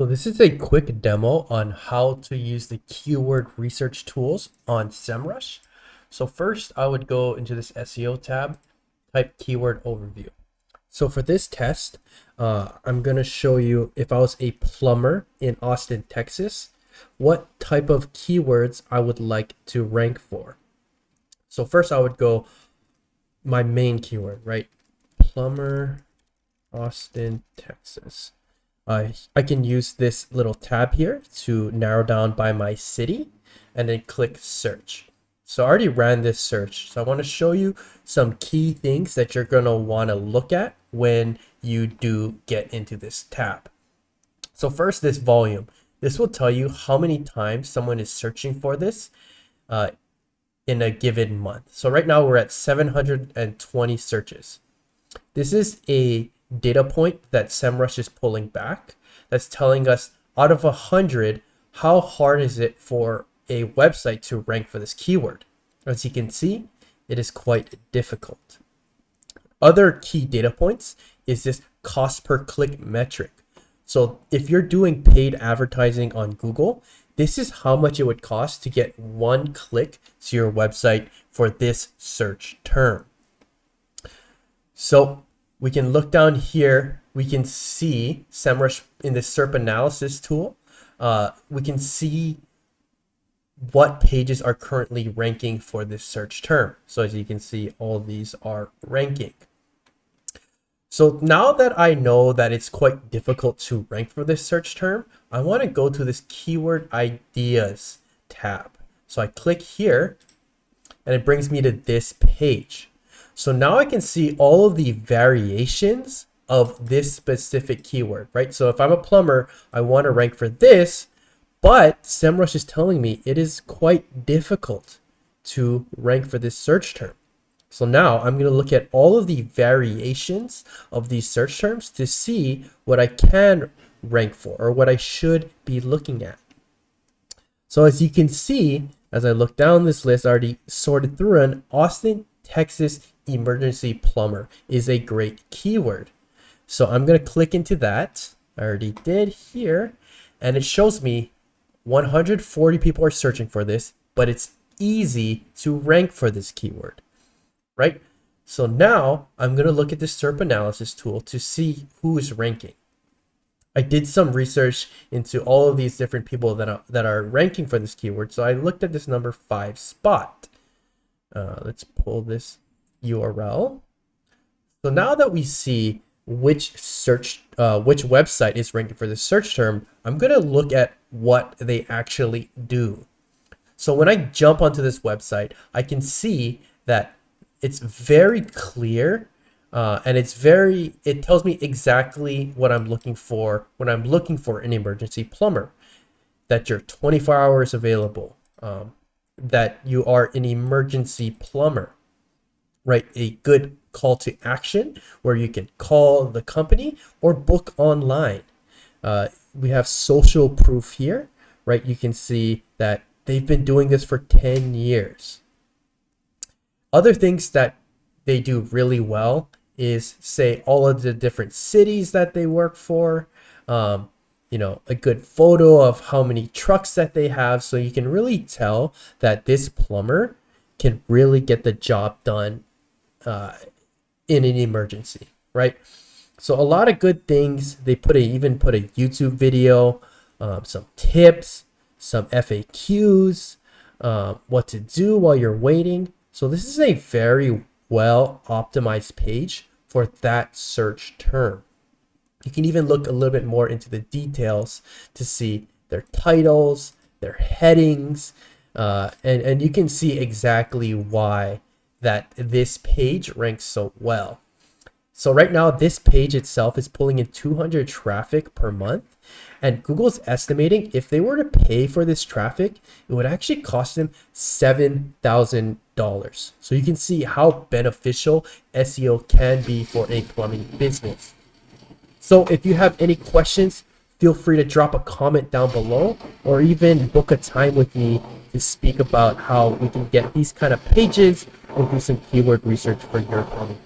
So this is a quick demo on how to use the keyword research tools on SEMrush. So first I would go into this SEO tab, type keyword overview. So for this test, I'm going to show you if I was a plumber in Austin, Texas, what type of keywords I would like to rank for. So first I would go my main keyword, right? Plumber, Austin, Texas. I can use this little tab here to narrow down by my city and then click search. So I already ran this search. So I want to show you some key things that you're going to want to look at when you do get into this tab. So first, this volume. This will tell you how many times someone is searching for this in a given month. So right now we're at 720 searches. This is a data point that SEMrush is pulling back. That's telling us out of 100, how hard is it for a website to rank for this keyword? As you can see, it is quite difficult. Other key data points is this cost per click metric. So if you're doing paid advertising on Google, this is how much it would cost to get one click to your website for this search term. So we can look down here. We can see SEMrush in the SERP analysis tool. We can see what pages are currently ranking for this search term. So as you can see, all these are ranking. So now that I know that it's quite difficult to rank for this search term, I want to go to this keyword ideas tab. So I click here and it brings me to this page. So now I can see all of the variations of this specific keyword, right? So if I'm a plumber, I want to rank for this, but SEMrush is telling me it is quite difficult to rank for this search term. So now I'm going to look at all of the variations of these search terms to see what I can rank for or what I should be looking at. So as you can see, as I look down this list, I already sorted through an Austin, Texas emergency plumber is a great keyword. So I'm going to click into that. I already did here, and it shows me 140 people are searching for this, but it's easy to rank for this keyword, right? So now I'm going to look at the SERP analysis tool to see who is ranking. I did some research into all of these different people that are ranking for this keyword. So I looked at this number 5 spot. Let's pull this URL. So now that we see which website is ranking for this search term, I'm going to look at what they actually do. So when I jump onto this website, I can see that it's very clear and it tells me exactly what I'm looking for when I'm looking for an emergency plumber, that you're 24 hours available, that you are an emergency plumber, right? A good call to action where you can call the company or book online. We have social proof here, right? You can see that they've been doing this for 10 years. Other things that they do really well is say all of the different cities that they work for, a good photo of how many trucks that they have. So you can really tell that this plumber can really get the job done in an emergency, right? So a lot of good things. They even put a YouTube video, some tips, some FAQs, what to do while you're waiting. So this is a very well optimized page for that search term. You can even look a little bit more into the details to see their titles, their headings, and you can see exactly why that this page ranks so well. So right now, this page itself is pulling in 200 traffic per month, and Google's estimating if they were to pay for this traffic, it would actually cost them $7,000. So you can see how beneficial SEO can be for a plumbing business. So if you have any questions, feel free to drop a comment down below or even book a time with me to speak about how we can get these kind of pages or do some keyword research for your plumbing.